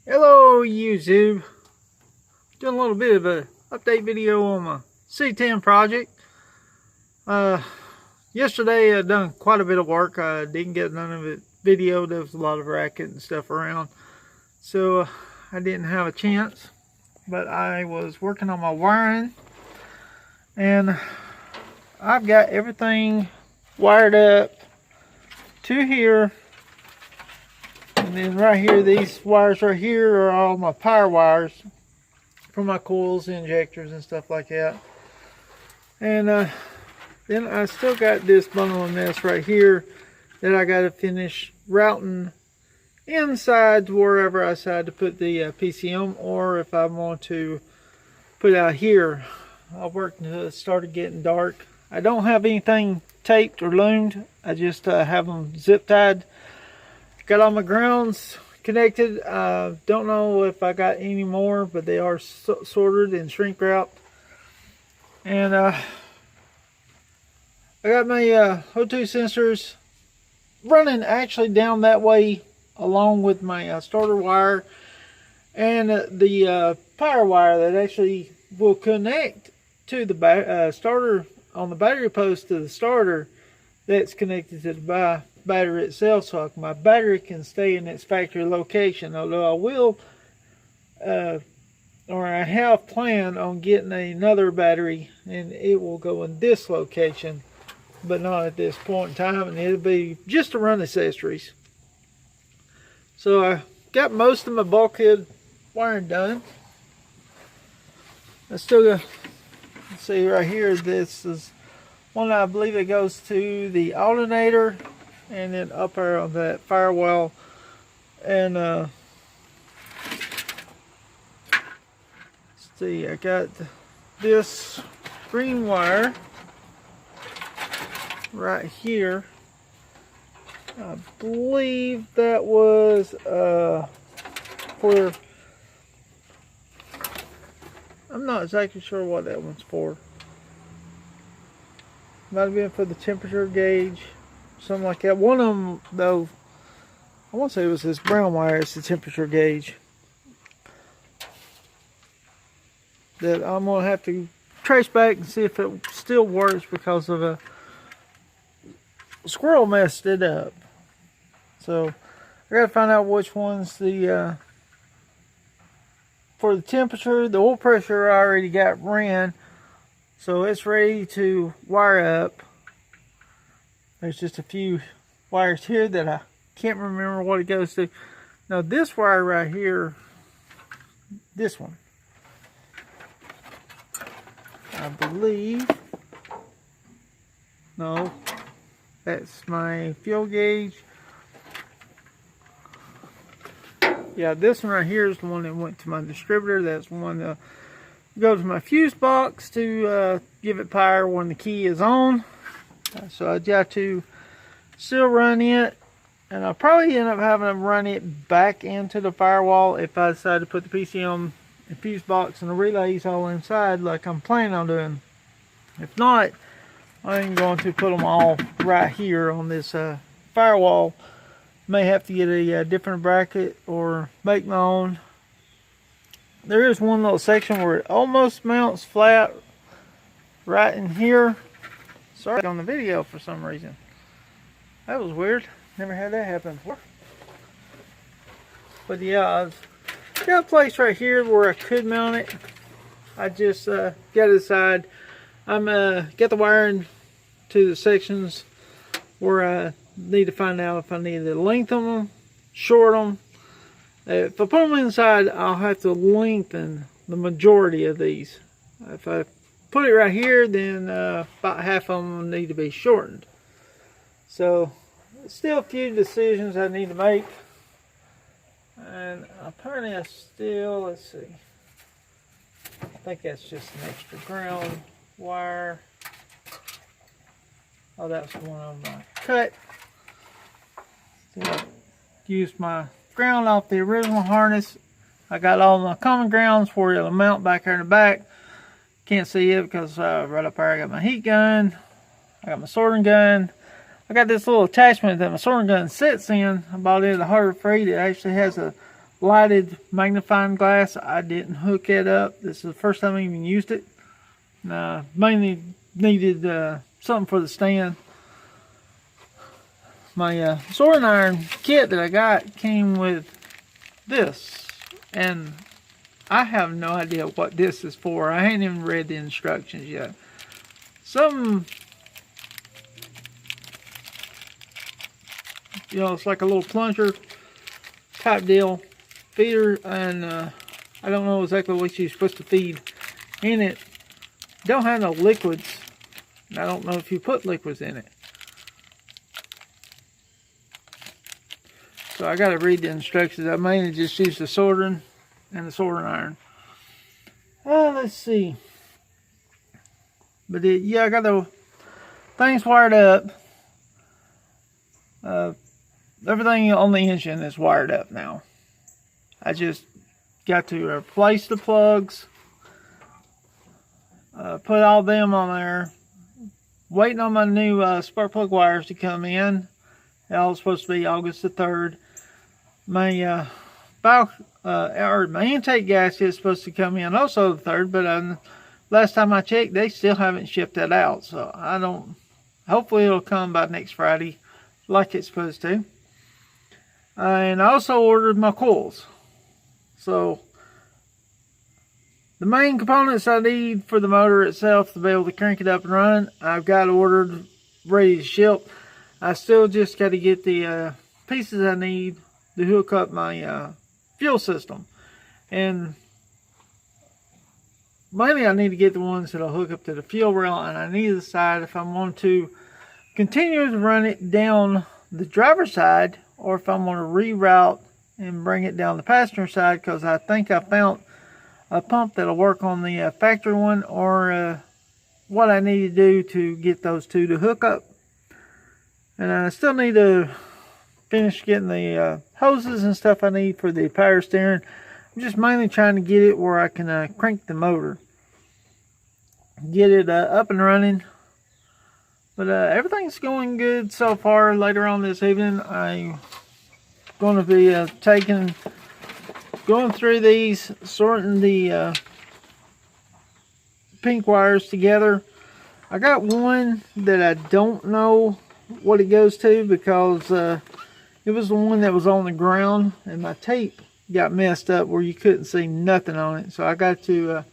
Hello YouTube, doing a little bit of a update video on my C10 project. Yesterday I done quite a bit of work. I didn't get none of it videoed. There was a lot of racket and stuff around, so I didn't have a chance. But I was working on my wiring, and I've got everything wired up to here. And then right here, these wires right here are all my power wires for my coils, injectors, and stuff like that. And then I still got this bundle of mess right here that I got to finish routing inside to wherever I decide to put the PCM, or if I want to put it out here. I worked until it started getting dark. I don't have anything taped or loomed. I just have them zip tied. Got all my grounds connected. Don't know if I got any more, but they are sorted and shrink wrapped. And I got my O2 sensors running actually down that way along with my starter wire and the power wire that actually will connect to the starter on the battery post to the starter that's connected to the battery itself, so my battery can stay in its factory location. Although I will or I have planned on getting another battery, and it will go in this location, but not at this point in time, and it'll be just to run accessories. So I got most of my bulkhead wiring done. I still got, let's see right here, this is one I believe it goes to the alternator, and then up there on that firewall. And let's see, I got this green wire right here. I believe that was for, I'm not exactly sure what that one's for. Might have been for the temperature gauge, something like that. One of them, though, I want to say it was this brown wire. It's the temperature gauge that I'm going to have to trace back and see if it still works, because of a squirrel messed it up. So I got to find out which one's the for the temperature. The oil pressure I already got ran, so it's ready to wire up. There's just a few wires here that I can't remember what it goes to. Now this wire right here, this one, I believe, no, that's my fuel gauge. Yeah, this one right here is the one that went to my distributor. That's the one that goes to my fuse box to give it power when the key is on. So I got to still run it, and I'll probably end up having to run it back into the firewall if I decide to put the PCM and fuse box and the relays all inside like I'm planning on doing. If not, I'm going to put them all right here on this firewall. May have to get a different bracket or make my own. There is one little section where it almost mounts flat right in here. Sorry on the video for some reason. That was weird. Never had that happen before. But yeah, I've got a place right here where I could mount it. I just got to decide. I'm got the wiring to the sections where I need to find out if I need to lengthen them, shorten them. If I put them inside, I'll have to lengthen the majority of these. If I put it right here, then about half of them need to be shortened. So, still a few decisions I need to make. And apparently I still, let's see, I think that's just an extra ground wire. Oh, that's the one on my cut. Used my ground off the original harness. I got all my common grounds for it'll mount back there in the back. Can't see it because right up there I got my heat gun, I got my sorting gun, I got this little attachment that my sorting gun sits in. I bought it at the Harbor Freight. It actually has a lighted magnifying glass. I didn't hook it up. This is the first time I even used it. Mainly needed something for the stand. My soldering iron kit that I got came with this, and I have no idea what this is for. I ain't even read the instructions yet. It's like a little plunger type deal, feeder, and I don't know exactly what you're supposed to feed in it. Don't have no liquids. I don't know if you put liquids in it. So I got to read the instructions. I mainly just use the soldering and the soldering iron. Let's see. But yeah, I got the things wired up. Everything on the engine is wired up now. I just got to replace the plugs. Put all them on there. Waiting on my new spark plug wires to come in. That was supposed to be August the 3rd. My my intake gasket is supposed to come in also the 3rd, but last time I checked, they still haven't shipped that out. So hopefully it'll come by next Friday, like it's supposed to. And I also ordered my coils. So the main components I need for the motor itself to be able to crank it up and run, I've got ordered, ready to ship. I still just got to get the pieces I need to hook up my fuel system. And mainly I need to get the ones that'll hook up to the fuel rail, and I need to decide if I want to continue to run it down the driver's side or if I'm going to reroute and bring it down the passenger side, because I think I found a pump that'll work on the factory one, or what I need to do to get those two to hook up. And I still need to finish getting the hoses and stuff I need for the power steering. I'm just mainly trying to get it where I can crank the motor, get it up and running. But everything's going good so far. Later on this evening, I'm going to be going through these, sorting the pink wires together. I got one that I don't know what it goes to, because it was the one that was on the ground and my tape got messed up where you couldn't see nothing on it. So I got to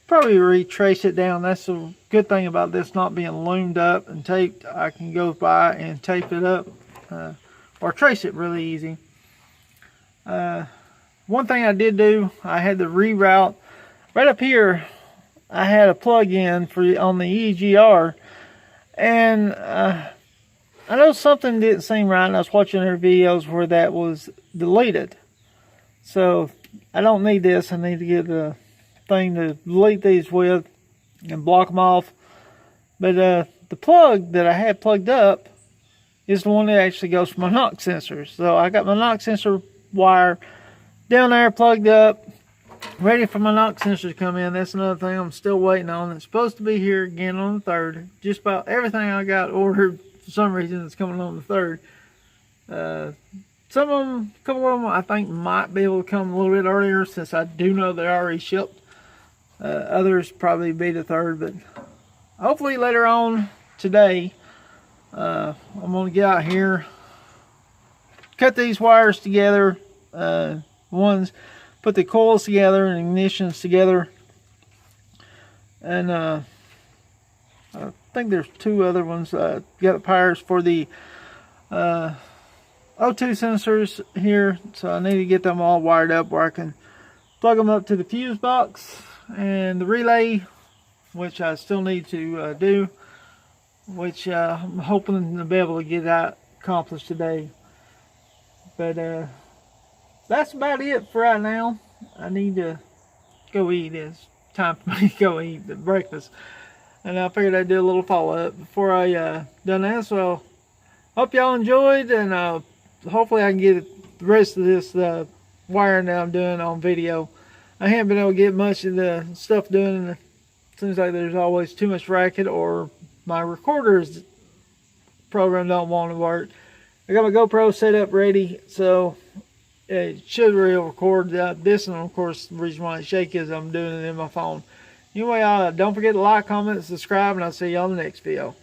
probably retrace it down. That's the good thing about this not being loomed up and taped. I can go by and tape it up or trace it really easy. One thing I did do, I had to reroute. Right up here, I had a plug-in on the EGR, and I know something didn't seem right, and I was watching their videos where that was deleted. So I don't need this. I need to get a thing to delete these with and block them off. But the plug that I had plugged up is the one that actually goes for my knock sensor. So I got my knock sensor wire down there plugged up, ready for my knock sensor to come in. That's another thing I'm still waiting on. It's supposed to be here again on the 3rd. Just about everything I got ordered, for some reason, it's coming on the 3rd. Some of them, a couple of them, I think might be able to come a little bit earlier, since I do know they're already shipped. Others probably be the 3rd, but hopefully later on today, I'm going to get out here, cut these wires together, put the coils together and ignitions together, and I think there's 2 other ones. Got the powers for the O2 sensors here, so I need to get them all wired up where I can plug them up to the fuse box and the relay, which I still need to do, which I'm hoping to be able to get that accomplished today. But that's about it for right now. I need to go eat. It's time for me to go eat the breakfast. And I figured I'd do a little follow-up before I done that. So, hope y'all enjoyed, and hopefully I can get the rest of this wiring that I'm doing on video. I haven't been able to get much of the stuff done. It seems like there's always too much racket, or my recorder's program don't want to work. I got my GoPro set up ready, so it should really record this, and of course the reason why it's shaky is I'm doing it in my phone. Anyway, don't forget to like, comment, subscribe, and I'll see you on the next video.